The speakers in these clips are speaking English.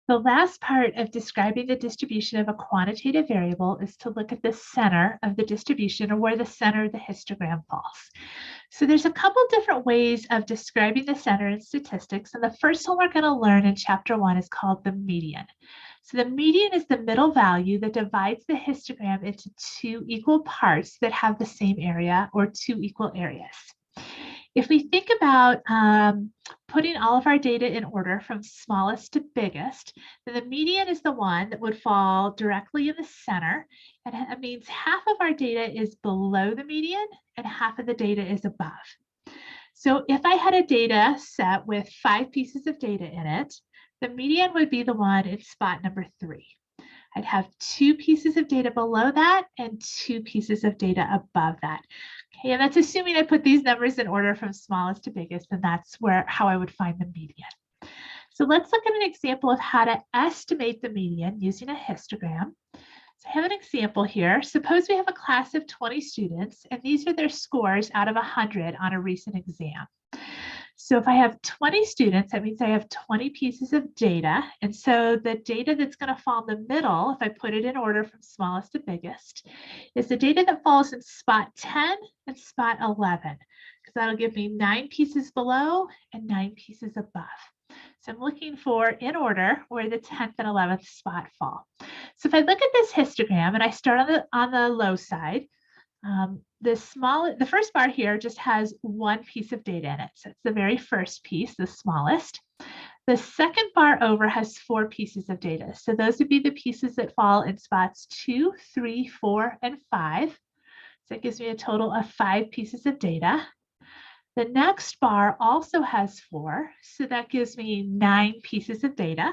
The last part of describing the distribution of a quantitative variable is to look at the center of the distribution, or where the center of the histogram falls. So there's a couple different ways of describing the center in statistics, and the first one we're going to learn in chapter 1 is called the median. So the median is the middle value that divides the histogram into two equal parts that have the same area, or two equal areas. If we think about putting all of our data in order from smallest to biggest, then the median is the one that would fall directly in the center. And that means half of our data is below the median and half of the data is above. So if I had a data set with 5 pieces of data in it, the median would be the one in spot number 3. I'd have 2 pieces of data below that and 2 pieces of data above that. Okay, and that's assuming I put these numbers in order from smallest to biggest, and that's how I would find the median. So let's look at an example of how to estimate the median using a histogram. So I have an example here. Suppose we have a class of 20 students, and these are their scores out of 100 on a recent exam. So if I have 20 students, that means I have 20 pieces of data. And so the data that's going to fall in the middle, if I put it in order from smallest to biggest, is the data that falls in spot 10 and spot 11, because that'll give me 9 pieces below and 9 pieces above. So I'm looking for, in order, where the 10th and 11th spot fall. So if I look at this histogram and I start on the low side, the first bar here just has 1 piece of data in it. So it's the very first piece, the smallest. The second bar over has 4 pieces of data. So those would be the pieces that fall in spots 2, 3, 4, and 5. So it gives me a total of 5 pieces of data. The next bar also has 4. So that gives me 9 pieces of data.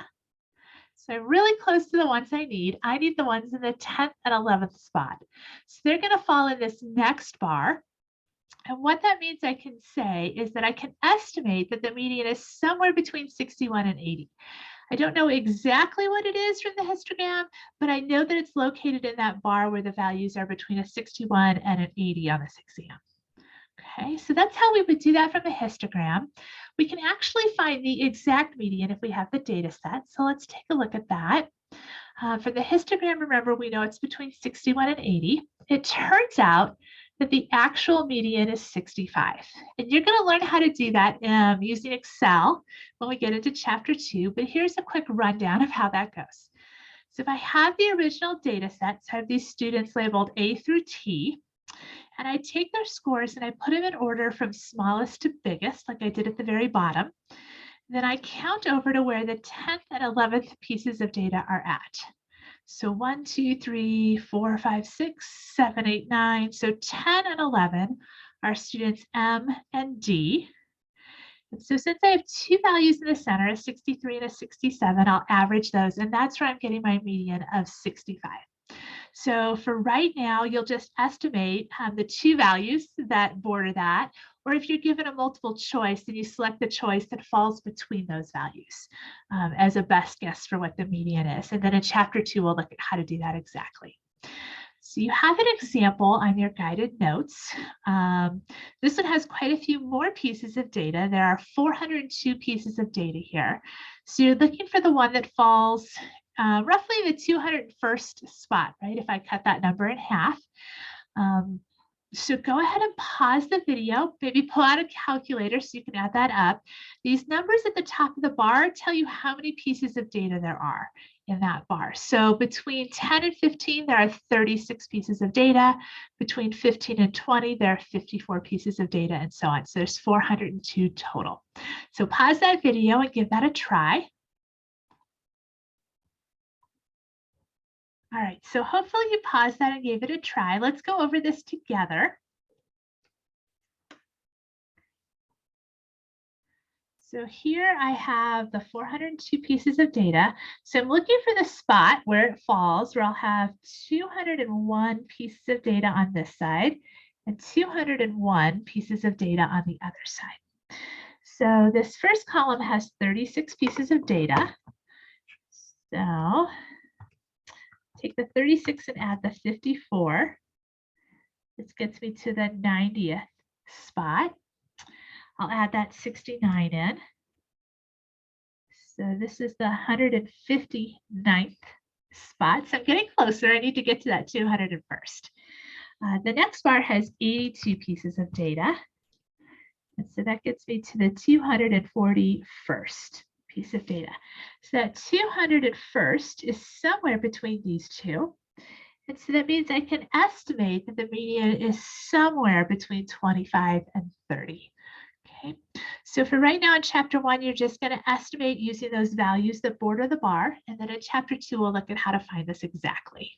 So I'm really close to the ones I need. I need the ones in the 10th and 11th spot. So they're going to fall in this next bar. And what that means I can say is that I can estimate that the median is somewhere between 61 and 80. I don't know exactly what it is from the histogram, but I know that it's located in that bar where the values are between a 61 and an 80 on this exam. Okay, so that's how we would do that from a histogram. We can actually find the exact median if we have the data set. So let's take a look at that. For the histogram, remember, we know it's between 61 and 80. It turns out that the actual median is 65. And you're going to learn how to do that using Excel when we get into chapter 2. But here's a quick rundown of how that goes. So if I have the original data set, so I have these students labeled A through T, and I take their scores and I put them in order from smallest to biggest, like I did at the very bottom. Then I count over to where the 10th and 11th pieces of data are at. So 1, 2, 3, 4, 5, 6, 7, 8, 9. So 10 and 11 are students M and D. And so since I have 2 values in the center, a 63 and a 67, I'll average those, and that's where I'm getting my median of 65. So for right now, you'll just estimate the 2 values that border that, or if you're given a multiple choice, then you select the choice that falls between those values as a best guess for what the median is. And then in chapter 2, we'll look at how to do that exactly. So you have an example on your guided notes. This one has quite a few more pieces of data. There are 402 pieces of data here. So you're looking for the one that falls roughly the 201st spot, right? If I cut that number in half. So go ahead and pause the video, maybe pull out a calculator so you can add that up. These numbers at the top of the bar tell you how many pieces of data there are in that bar. So between 10 and 15, there are 36 pieces of data. Between 15 and 20, there are 54 pieces of data, and so on. So there's 402 total. So pause that video and give that a try. All right, so hopefully you paused that and gave it a try. Let's go over this together. So here I have the 402 pieces of data. So I'm looking for the spot where it falls, where I'll have 201 pieces of data on this side and 201 pieces of data on the other side. So this first column has 36 pieces of data. So take the 36 and add the 54. This gets me to the 90th spot. I'll add that 69 in. So this is the 159th spot. So I'm getting closer. I need to get to that 201st. The next bar has 82 pieces of data. And so that gets me to the 241st piece of data. So that 201st is somewhere between these two. And so that means I can estimate that the median is somewhere between 25 and 30. Okay, so for right now in chapter 1, you're just going to estimate using those values that border the bar. And then in chapter 2, we'll look at how to find this exactly.